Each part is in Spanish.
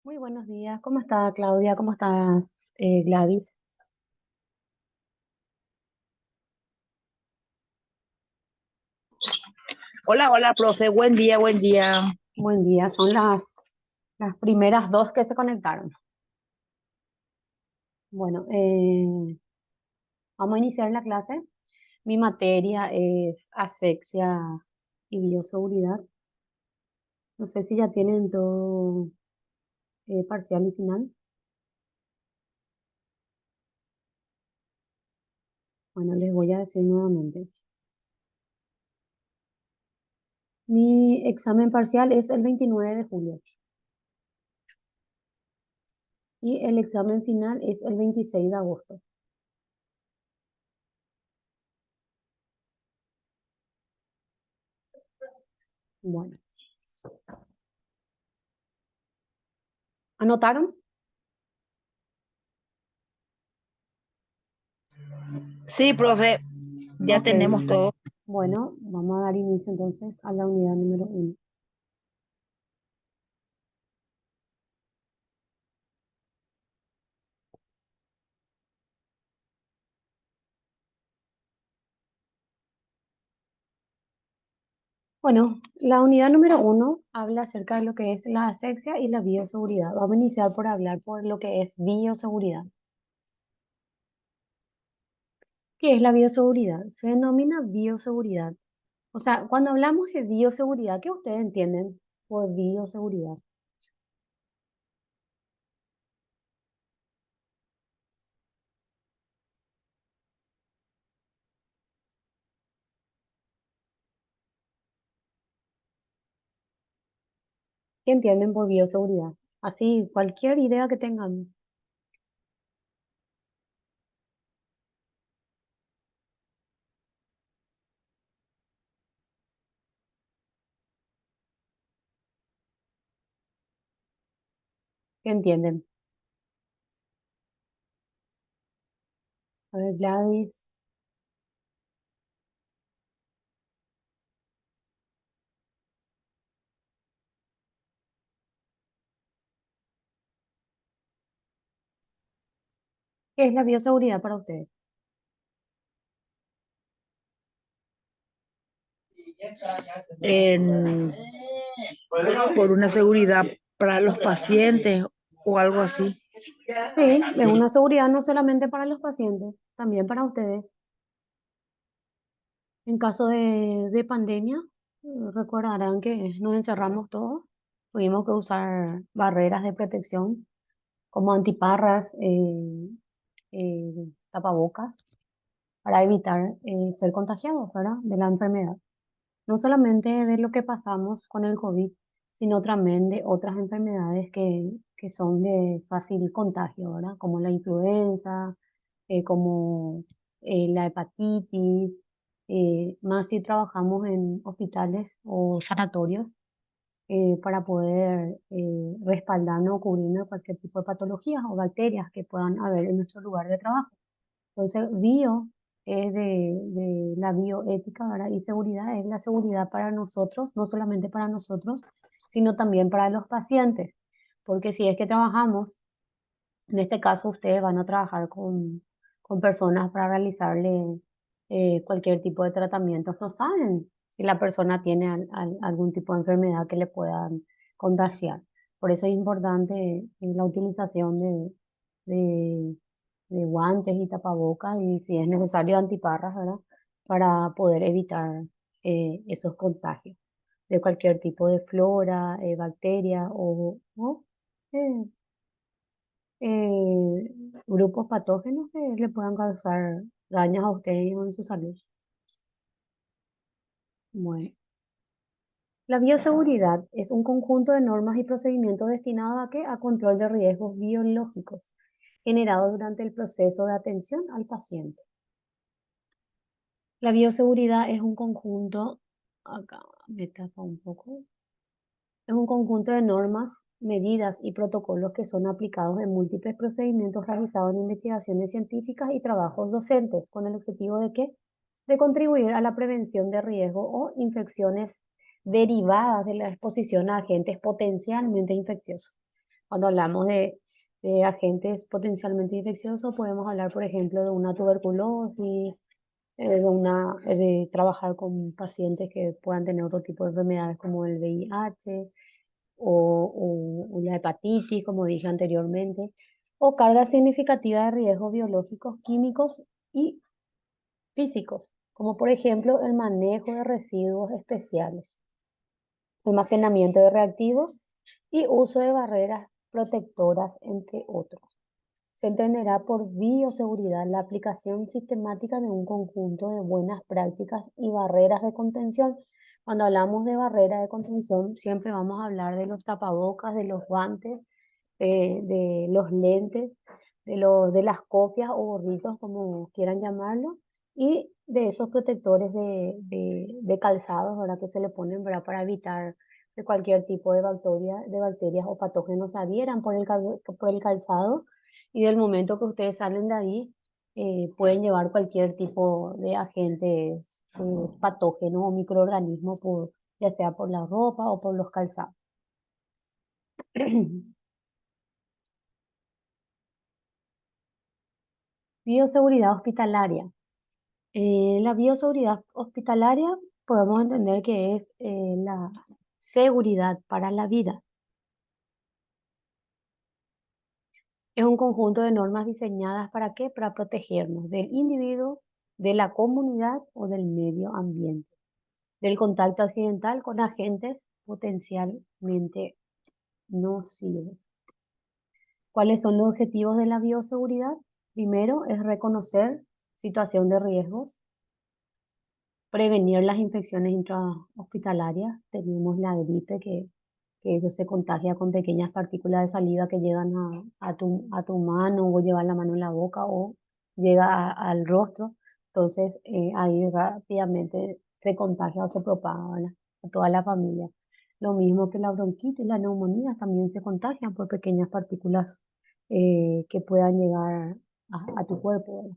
Muy buenos días. ¿Cómo está Claudia? ¿Cómo estás, Gladys? Hola, hola, profe. Buen día, buen día. Buen día. Son las primeras dos que se conectaron. Bueno, vamos a iniciar la clase. Mi materia es asexia y bioseguridad. No sé si ya tienen todo parcial y final. Bueno, les voy a decir nuevamente. Mi examen parcial es el 29 de julio y el examen final es el 26 de agosto. Bueno, ¿anotaron? Sí, profe, ya Ok. tenemos todo. Bueno, vamos a dar inicio entonces a la unidad número uno. Bueno, la unidad número uno habla acerca de lo que es la asexia y la bioseguridad. Vamos a iniciar por hablar por lo que es bioseguridad. ¿Qué es la bioseguridad? Se denomina bioseguridad. O sea, cuando hablamos de bioseguridad, ¿qué ustedes entienden por bioseguridad? ¿Qué entienden por bioseguridad? Así, cualquier idea que tengan, ¿qué entienden? A ver, Gladys, ¿qué es la bioseguridad para ustedes? En- por una seguridad para los pacientes o algo así. Sí, es una seguridad no solamente para los pacientes, también para ustedes. En caso de pandemia, recordarán que nos encerramos todos, tuvimos que usar barreras de protección como antiparras, tapabocas, para evitar ser contagiados, ¿verdad? De la enfermedad. No solamente de lo que pasamos con el COVID, sino también de otras enfermedades que son de fácil contagio, ¿verdad? Como la influenza, como la hepatitis, más si trabajamos en hospitales o sanatorios para poder respaldarnos o cubrirnos de cualquier tipo de patologías o bacterias que puedan haber en nuestro lugar de trabajo. Entonces, bio es de la bioética, ¿verdad? Y seguridad es la seguridad para nosotros, no solamente para nosotros, sino también para los pacientes. Porque si es que trabajamos, en este caso ustedes van a trabajar con personas para realizarle cualquier tipo de tratamientos, no saben si la persona tiene algún tipo de enfermedad que le puedan contagiar. Por eso es importante la utilización de de guantes y tapabocas y si es necesario antiparras, ¿verdad? Para poder evitar esos contagios de cualquier tipo de flora, bacteria o, eh, eh, grupos patógenos que le puedan causar daños a ustedes o en su salud. Bueno, la bioseguridad es un conjunto de normas y procedimientos destinados a qué? A control de riesgos biológicos generados durante el proceso de atención al paciente. La bioseguridad es un conjunto, acá me tapa un poco, es un conjunto de normas, medidas y protocolos que son aplicados en múltiples procedimientos realizados en investigaciones científicas y trabajos docentes con el objetivo de qué? De contribuir a la prevención de riesgo o infecciones derivadas de la exposición a agentes potencialmente infecciosos. Cuando hablamos de agentes potencialmente infecciosos, podemos hablar, por ejemplo, de una tuberculosis, de trabajar con pacientes que puedan tener otro tipo de enfermedades como el VIH o la hepatitis, como dije anteriormente, o carga significativa de riesgos biológicos, químicos y físicos, como por ejemplo el manejo de residuos especiales, almacenamiento de reactivos y uso de barreras protectoras, entre otros. Se entenderá por bioseguridad la aplicación sistemática de un conjunto de buenas prácticas y barreras de contención. Cuando hablamos de barreras de contención, siempre vamos a hablar de los tapabocas, de los guantes, de los lentes, de las copias o gorritos, como quieran llamarlo, y de esos protectores de calzados, ¿verdad? Que se le ponen, ¿verdad? Para evitar que cualquier tipo de bacterias o patógenos se adhieran por el calzado, y del momento que ustedes salen de ahí, pueden llevar cualquier tipo de agentes patógenos o microorganismos, ya sea por la ropa o por los calzados. Bioseguridad hospitalaria. La bioseguridad hospitalaria podemos entender que es la seguridad para la vida. Es un conjunto de normas diseñadas ¿para qué? Para protegernos del individuo, de la comunidad o del medio ambiente, del contacto accidental con agentes potencialmente nocivos. ¿Cuáles son los objetivos de la bioseguridad? Primero es reconocer situación de riesgos, prevenir las infecciones intrahospitalarias. Tenemos la gripe, que eso se contagia con pequeñas partículas de saliva que llegan a tu mano, o llevar la mano en la boca, o llega al rostro. Entonces, ahí rápidamente se contagia o se propaga, ¿verdad? A toda la familia. Lo mismo que la bronquitis y la neumonía también se contagian por pequeñas partículas que puedan llegar a tu cuerpo, ¿verdad?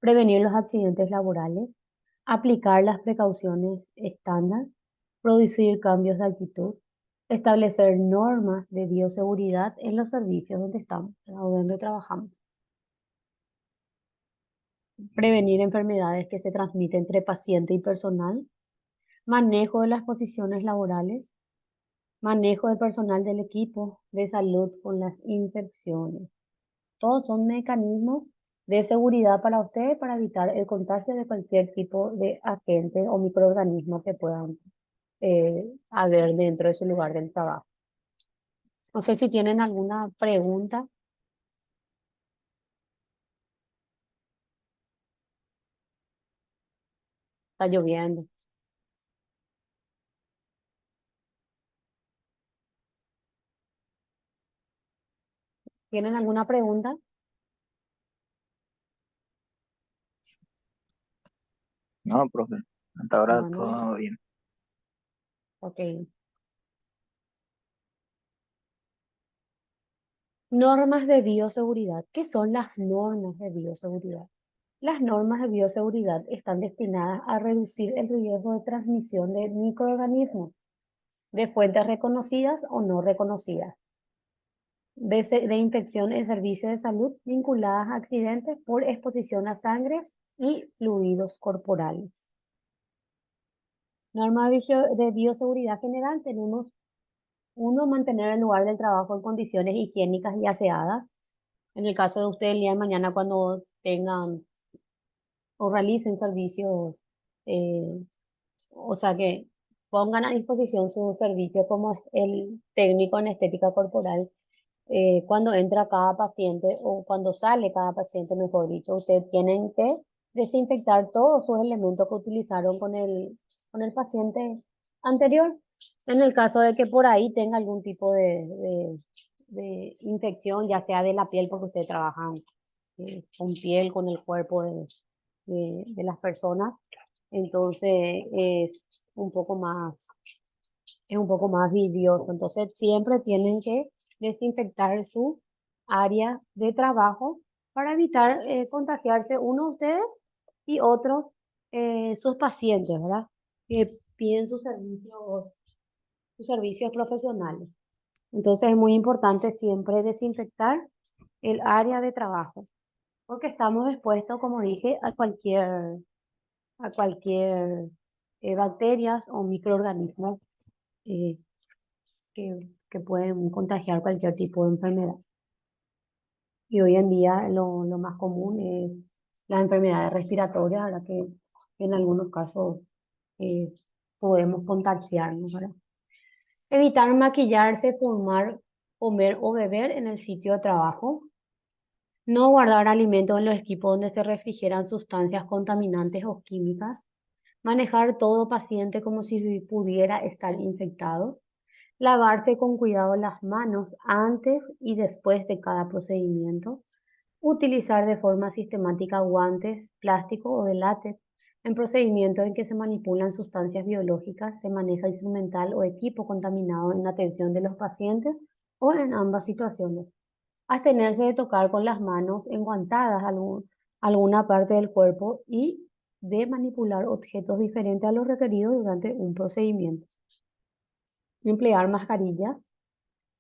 Prevenir los accidentes laborales, aplicar las precauciones estándar, producir cambios de actitud, establecer normas de bioseguridad en los servicios donde estamos o donde trabajamos, prevenir enfermedades que se transmiten entre paciente y personal, manejo de las posiciones laborales, manejo del personal del equipo de salud con las infecciones. Todos son mecanismos de seguridad para ustedes para evitar el contagio de cualquier tipo de agente o microorganismo que puedan haber dentro de su lugar del trabajo. No sé si tienen alguna pregunta. Está lloviendo. ¿Tienen alguna pregunta? No, profe, hasta ahora Bueno, todo bien. ok. Normas de bioseguridad. ¿Qué son las normas de bioseguridad? Las normas de bioseguridad están destinadas a reducir el riesgo de transmisión de microorganismos de fuentes reconocidas o no reconocidas, de infección en servicios de salud vinculadas a accidentes por exposición a sangres y fluidos corporales. Norma de bioseguridad general, tenemos uno, mantener el lugar del trabajo en condiciones higiénicas y aseadas. En el caso de ustedes, el día de mañana, cuando tengan o realicen servicios, eh, o sea, que pongan a disposición su servicio como el técnico en estética corporal, cuando entra cada paciente o cuando sale cada paciente, mejor dicho, ustedes tienen que desinfectar todos sus elementos que utilizaron con el paciente anterior. En el caso de que por ahí tenga algún tipo de infección, ya sea de la piel, porque ustedes trabajan con piel, con el cuerpo de las personas, entonces un poco más, es un poco más vidrioso. Entonces siempre tienen que desinfectar su área de trabajo para evitar contagiarse uno ustedes y otros sus pacientes, ¿verdad? Que piden sus servicios profesionales. Entonces es muy importante siempre desinfectar el área de trabajo, porque estamos expuestos, como dije, a cualquier bacterias o microorganismos eh, que pueden contagiar cualquier tipo de enfermedad. Y hoy en día lo más común es las enfermedades respiratorias, ahora que en algunos casos eh, podemos contagiarnos, ¿verdad? Evitar maquillarse, fumar, comer o beber en el sitio de trabajo. No guardar alimentos en los equipos donde se refrigeran sustancias contaminantes o químicas. Manejar todo paciente como si pudiera estar infectado. Lavarse con cuidado las manos antes y después de cada procedimiento. Utilizar de forma sistemática guantes, plástico o de látex en procedimientos en que se manipulan sustancias biológicas, se maneja instrumental o equipo contaminado en atención de los pacientes o en ambas situaciones. Abstenerse de tocar con las manos enguantadas alguna parte del cuerpo y de manipular objetos diferentes a los requeridos durante un procedimiento. Emplear mascarillas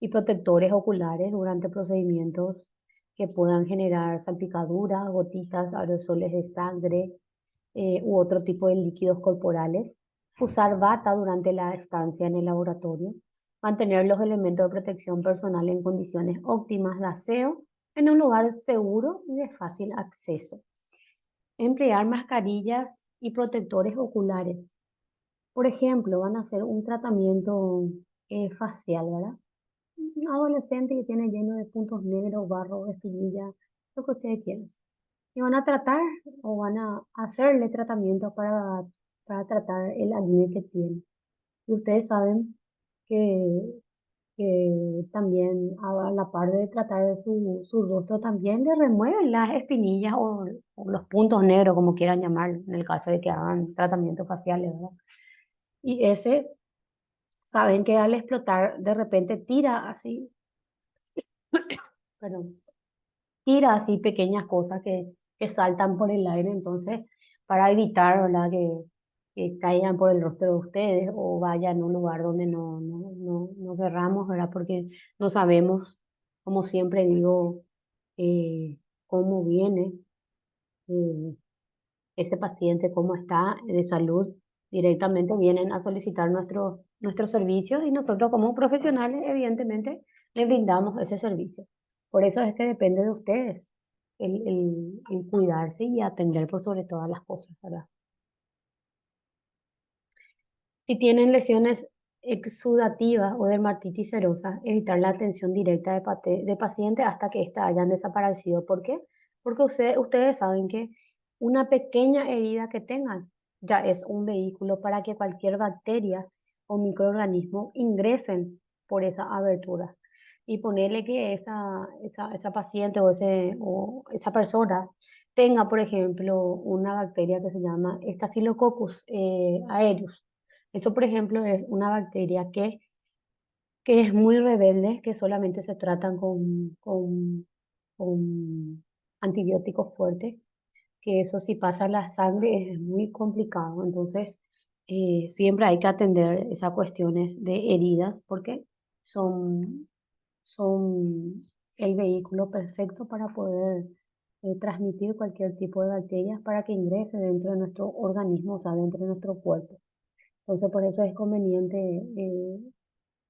y protectores oculares durante procedimientos que puedan generar salpicaduras, gotitas, aerosoles de sangre u otro tipo de líquidos corporales. Usar bata durante la estancia en el laboratorio. Mantener los elementos de protección personal en condiciones óptimas de aseo en un lugar seguro y de fácil acceso. Emplear mascarillas y protectores oculares. Por ejemplo, van a hacer un tratamiento facial, ¿verdad? Un adolescente que tiene lleno de puntos negros, barro, espinillas, lo que ustedes quieran. Y van a tratar o van a hacerle tratamiento para tratar el acné que tiene. Y ustedes saben que también a la par de tratar de su rostro, también le remueven las espinillas o los puntos negros, como quieran llamar, en el caso de que hagan tratamientos faciales, ¿verdad? Y ese, saben que al explotar, de repente tira así, perdón, tira así pequeñas cosas que saltan por el aire, entonces para evitar, ¿verdad? Que caigan por el rostro de ustedes o vayan a un lugar donde no querramos, ¿verdad? Porque no sabemos, como siempre digo, cómo viene eh, este paciente, cómo está de salud. Directamente vienen a solicitar nuestros servicios y nosotros como profesionales, evidentemente, le brindamos ese servicio. Por eso es que depende de ustedes el cuidarse y atender por sobre todas las cosas, ¿verdad? Si tienen lesiones exudativas o dermatitis serosa, evitar la atención directa de paciente hasta que ésta hayan desaparecido. ¿Por qué? Porque ustedes saben que una pequeña herida que tengan ya es un vehículo para que cualquier bacteria o microorganismo ingresen por esa abertura. Y ponerle que esa paciente o esa persona tenga, por ejemplo, una bacteria que se llama Staphylococcus aureus. Eso, por ejemplo, es una bacteria que es muy rebelde, que solamente se tratan con antibióticos fuertes, que eso si pasa a la sangre es muy complicado. Entonces, siempre hay que atender esas cuestiones de heridas porque son, son el vehículo perfecto para poder transmitir cualquier tipo de bacterias para que ingrese dentro de nuestro organismo, o sea, dentro de nuestro cuerpo. Entonces, por eso es conveniente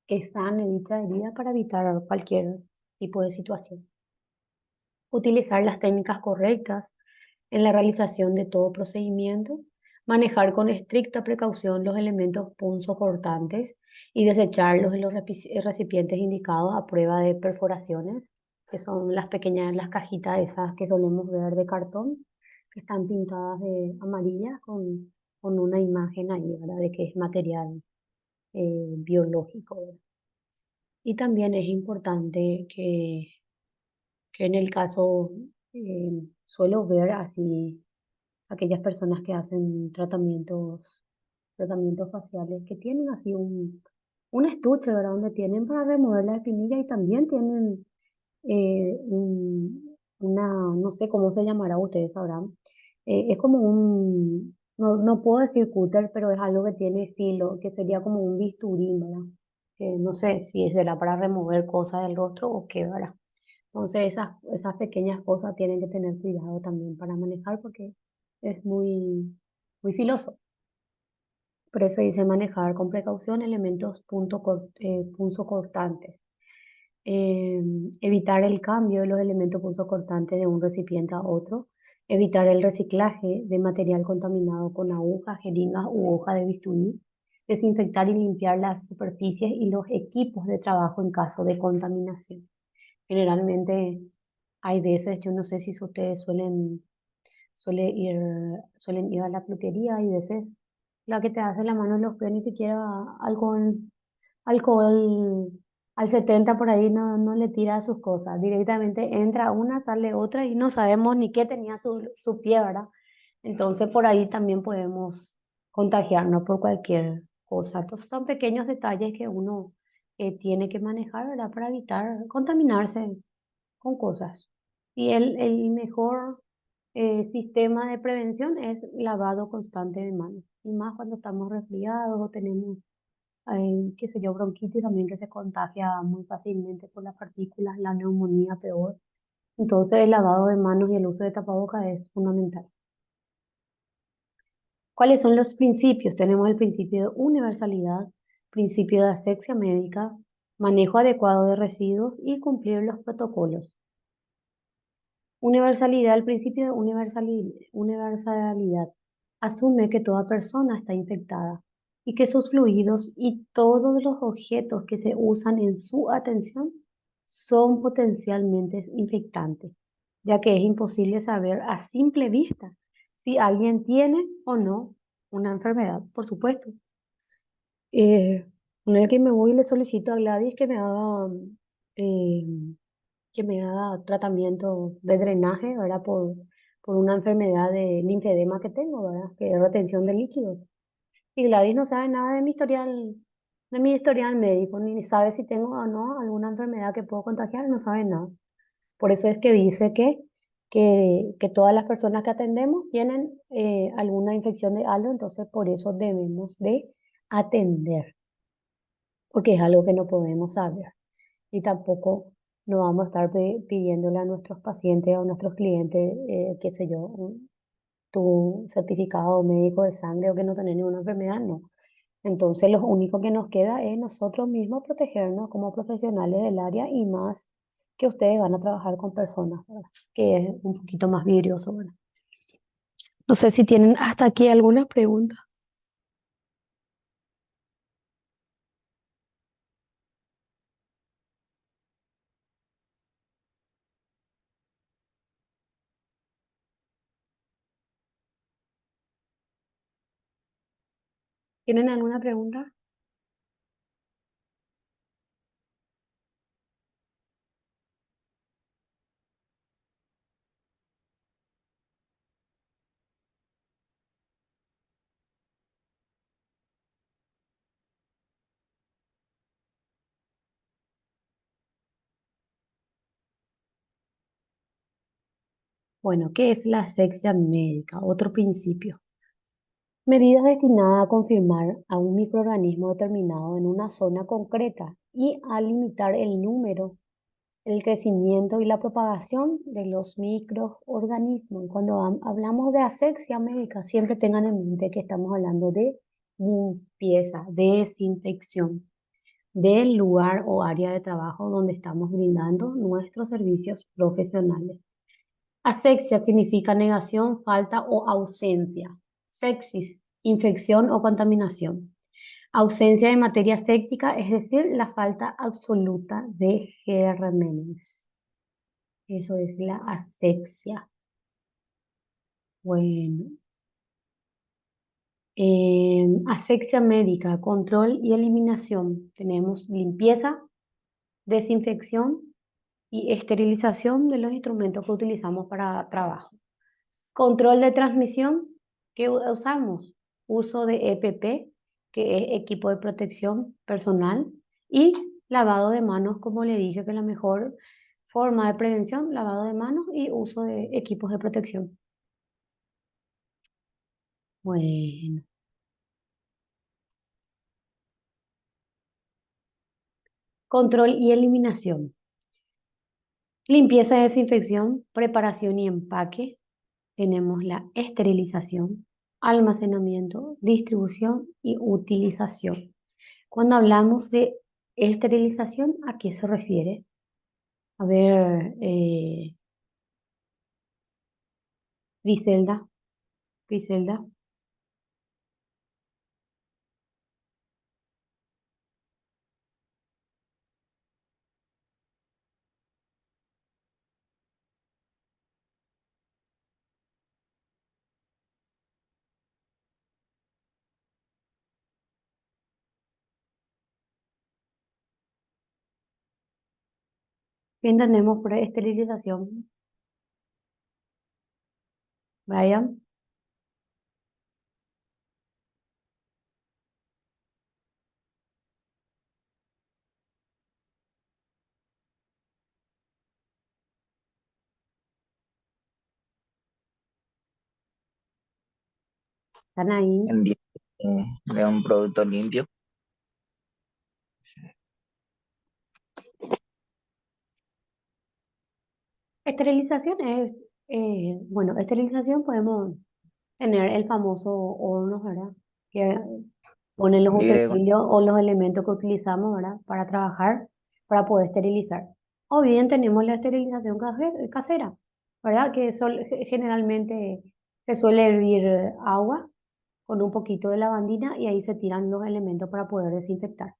que sane dicha herida para evitar cualquier tipo de situación. Utilizar las técnicas correctas en la realización de todo procedimiento. Manejar con estricta precaución los elementos punzocortantes y desecharlos en los recipientes indicados a prueba de perforaciones, que son las pequeñas, las cajitas esas que solemos ver de cartón, que están pintadas de amarilla con una imagen ahí, ¿verdad? De que es material biológico, ¿verdad? Y también es importante que en el caso, suelo ver así aquellas personas que hacen tratamientos faciales, que tienen así un estuche, ¿verdad? Donde tienen para remover la espinilla y también tienen no sé cómo se llamará, ustedes sabrán. Es como no puedo decir cúter, pero es algo que tiene filo, que sería como un bisturí, ¿verdad? que no sé si será para remover cosas del rostro o qué, ¿verdad? Entonces esas pequeñas cosas tienen que tener cuidado también para manejar porque es muy filoso. Por eso dice manejar con precaución elementos punzocortantes. Eh, Evitar el cambio de los elementos punzocortantes de un recipiente a otro. Evitar el reciclaje de material contaminado con agujas, jeringas u hoja de bisturí. Desinfectar y limpiar las superficies y los equipos de trabajo en caso de contaminación. Generalmente hay veces, yo no sé si ustedes suele ir, suelen ir a la peluquería, y veces la que te hace la mano en los pies ni siquiera alcohol al 70 por ahí no le tira sus cosas. Directamente entra una, sale otra y no sabemos ni qué tenía su pie, ¿verdad? Entonces por ahí también podemos contagiarnos por cualquier cosa. Entonces son pequeños detalles que uno tiene que manejar, ¿verdad? Para evitar contaminarse con cosas. Y el mejor sistema de prevención es lavado constante de manos. Y más cuando estamos resfriados o tenemos, qué sé yo, bronquitis también que se contagia muy fácilmente por las partículas, la neumonía peor. Entonces el lavado de manos y el uso de tapabocas es fundamental. ¿Cuáles son los principios? Tenemos el principio de universalidad, principio de asepsia médica, manejo adecuado de residuos y cumplir los protocolos. Universalidad, el principio de universalidad asume que toda persona está infectada y que sus fluidos y todos los objetos que se usan en su atención son potencialmente infectantes, ya que es imposible saber a simple vista si alguien tiene o no una enfermedad, por supuesto. Eh, una vez que me voy y le solicito a Gladys eh, que me haga tratamiento de drenaje, ¿verdad? Por una enfermedad de linfedema que tengo, ¿verdad? Que es retención de líquidos. Y Gladys no sabe nada de mi historial médico, ni sabe si tengo o no alguna enfermedad que puedo contagiar, no sabe nada. Por eso es que dice que todas las personas que atendemos tienen alguna infección de algo, entonces por eso debemos de atender, porque es algo que no podemos saber y tampoco no vamos a estar pidiéndole a nuestros pacientes o a nuestros clientes, qué sé yo, tu certificado médico de sangre o que no tenés ninguna enfermedad, no. Entonces lo único que nos queda es nosotros mismos protegernos como profesionales del área y más que ustedes van a trabajar con personas, ¿verdad? Que es un poquito más vidrioso, ¿verdad? No sé si tienen hasta aquí alguna pregunta. ¿Tienen alguna pregunta? Bueno, ¿qué es la asepsia médica? Otro principio. Medidas destinadas a confirmar a un microorganismo determinado en una zona concreta y a limitar el número, el crecimiento y la propagación de los microorganismos. Cuando hablamos de asepsia médica, siempre tengan en mente que estamos hablando de limpieza, desinfección del lugar o área de trabajo donde estamos brindando nuestros servicios profesionales. Asexia significa negación, falta o ausencia. Sexis, infección o contaminación. Ausencia de materia séptica, es decir, la falta absoluta de gérmenes. Eso es la asepsia. Bueno, asepsia médica, control y eliminación. Tenemos limpieza, desinfección y esterilización de los instrumentos que utilizamos para trabajo. Control de transmisión que usamos. Uso de EPP, que es equipo de protección personal. Y lavado de manos, como le dije, que es la mejor forma de prevención, lavado de manos y uso de equipos de protección. Bueno, Control y eliminación. Limpieza y desinfección, preparación y empaque. Tenemos la esterilización, almacenamiento, distribución y utilización. Cuando hablamos de esterilización, ¿a qué se refiere? A ver, Griselda, Griselda. ¿Qué entendemos por esterilización? Brian, ¿están ahí? Ambiente de un producto limpio. Esterilización es, bueno, esterilización podemos tener el famoso horno, ¿verdad? Que ponen los Libre de utensilios o los elementos que utilizamos, ¿verdad? Para trabajar, para poder esterilizar. O bien tenemos la esterilización casera, ¿verdad? Que generalmente se suele hervir agua con un poquito de lavandina y ahí se tiran los elementos para poder desinfectar.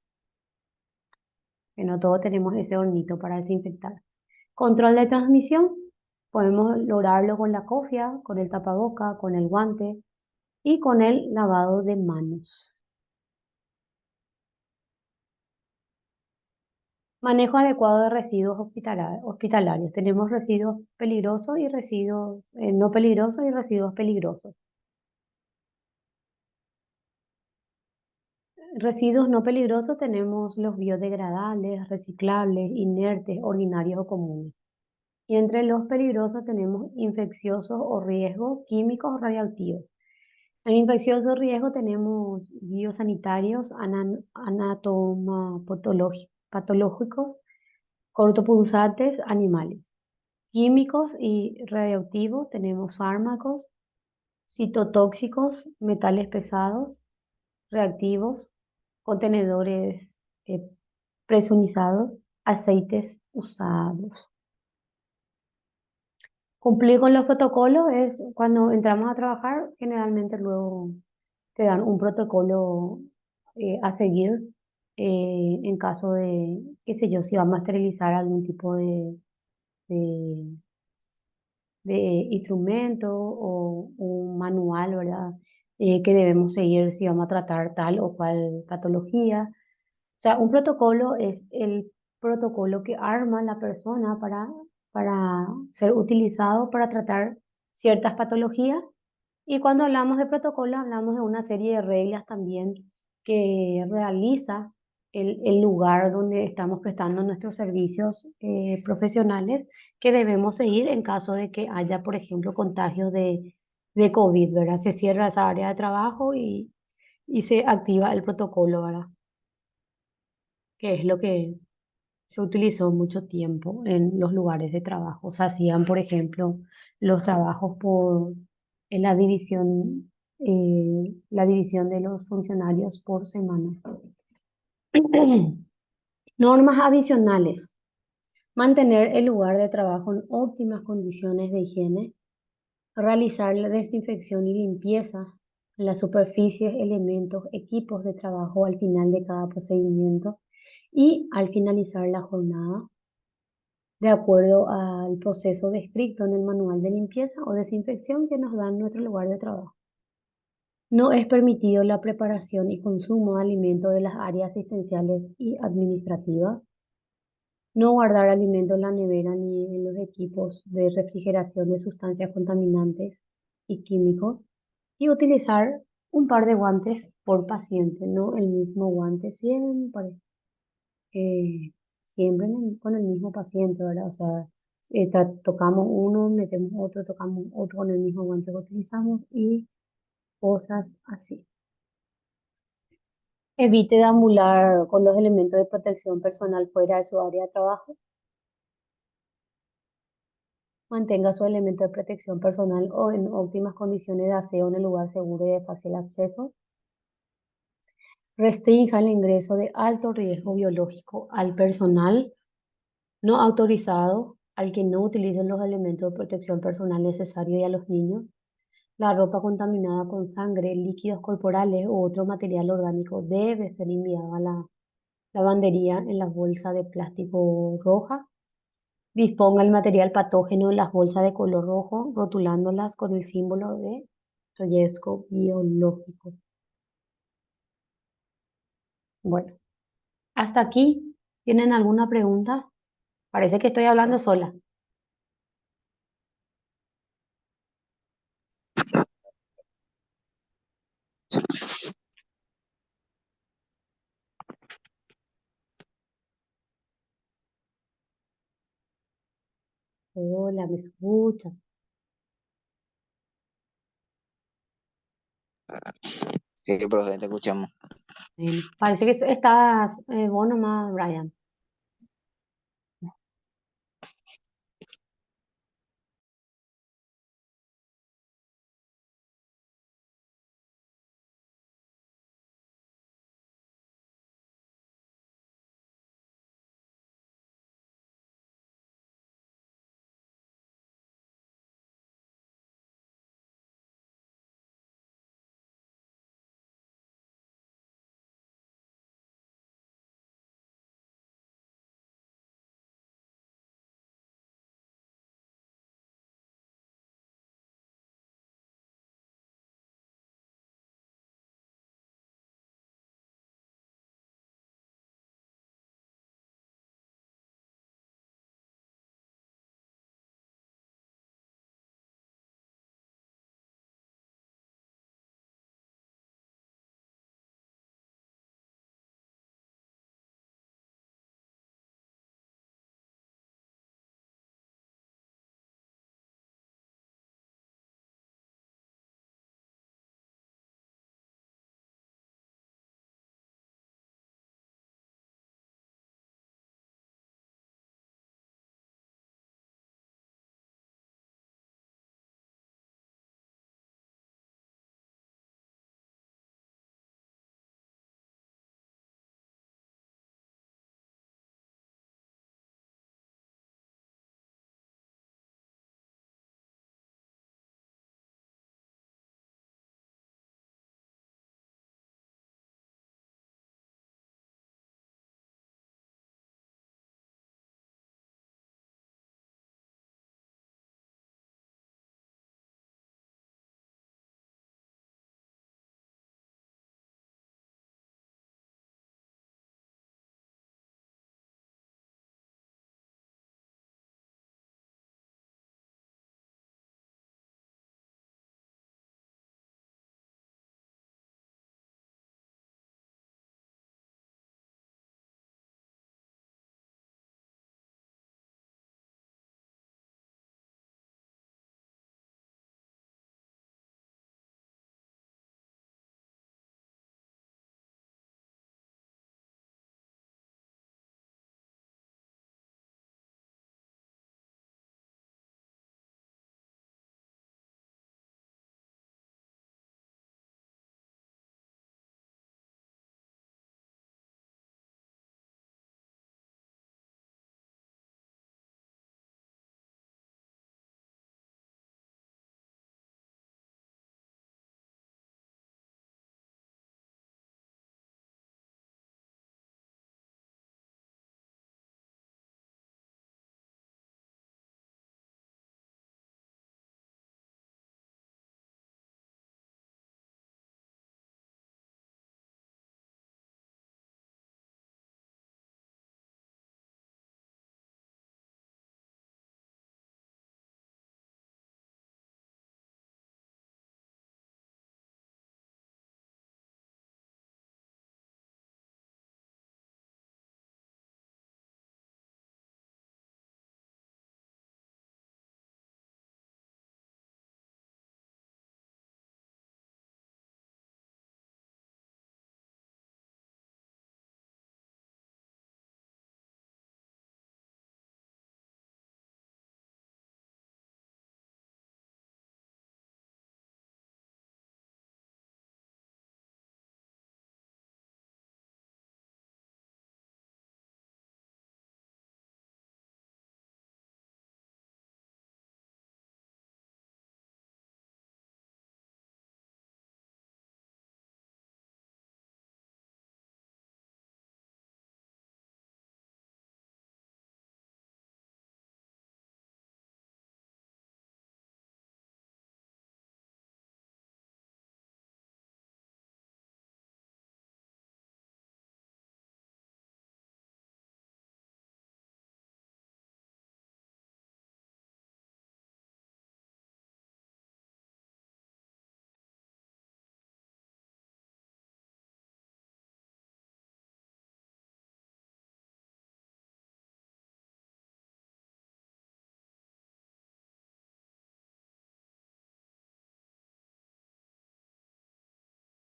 Que no todos tenemos ese hornito para desinfectar. Control de transmisión, podemos lograrlo con la cofia, con el tapaboca, con el guante y con el lavado de manos. Manejo adecuado de residuos hospitalarios. Tenemos residuos peligrosos y residuos no peligrosos y residuos peligrosos. Residuos no peligrosos tenemos los biodegradables, reciclables, inertes, ordinarios o comunes. Y entre los peligrosos tenemos infecciosos o riesgos químicos o radioactivos. En infeccioso riesgo tenemos biosanitarios, anatomopatológicos, cortopunzantes animales. Químicos y radioactivos tenemos fármacos, citotóxicos, metales pesados, reactivos, contenedores eh, presurizados, aceites usados. Cumplir con los protocolos es cuando entramos a trabajar, generalmente luego te dan un protocolo a seguir en caso de, qué sé yo, si vamos a esterilizar algún tipo de, de instrumento o un manual, ¿verdad? Que debemos seguir si vamos a tratar tal o cual patología. O sea, un protocolo es el protocolo que arma la persona para ser utilizado para tratar ciertas patologías. Y cuando hablamos de protocolo, hablamos de una serie de reglas también que realiza el lugar donde estamos prestando nuestros servicios profesionales que debemos seguir en caso de que haya, por ejemplo, contagios de COVID, ¿verdad? Se cierra esa área de trabajo y se activa el protocolo, ¿verdad? Que es lo que se utilizó mucho tiempo en los lugares de trabajo. Se hacían, por ejemplo, los trabajos en la división de los funcionarios por semana. Normas adicionales. Mantener el lugar de trabajo en óptimas condiciones de higiene. Realizar la desinfección y limpieza en las superficies, elementos, equipos de trabajo al final de cada procedimiento y al finalizar la jornada de acuerdo al proceso descrito en el manual de limpieza o desinfección que nos da en nuestro lugar de trabajo. No es permitido la preparación y consumo de alimentos de las áreas asistenciales y administrativas. No guardar alimentos en la nevera ni en los equipos de refrigeración de sustancias contaminantes y químicos. Y utilizar un par de guantes por paciente, no el mismo guante siempre. eh, Siempre con el mismo paciente, ¿verdad? O sea, tocamos uno, metemos otro, tocamos otro con el mismo guante que utilizamos y cosas así. Evite deambular con los elementos de protección personal fuera de su área de trabajo. Mantenga su elemento de protección personal o en óptimas condiciones de aseo en el lugar seguro y de fácil acceso. Restrinja el ingreso de alto riesgo biológico al personal no autorizado, al que no utilicen los elementos de protección personal necesarios y a los niños. La ropa contaminada con sangre, líquidos corporales u otro material orgánico debe ser enviada a la lavandería en las bolsas de plástico roja. Disponga el material patógeno en las bolsas de color rojo, rotulándolas con el símbolo de riesgo biológico. Bueno, hasta aquí. ¿Tienen alguna pregunta? Parece que estoy hablando sola. Hola, ¿me escucha? Sí, profe, te escuchamos. Bueno, parece que estás vos nomás, Brian.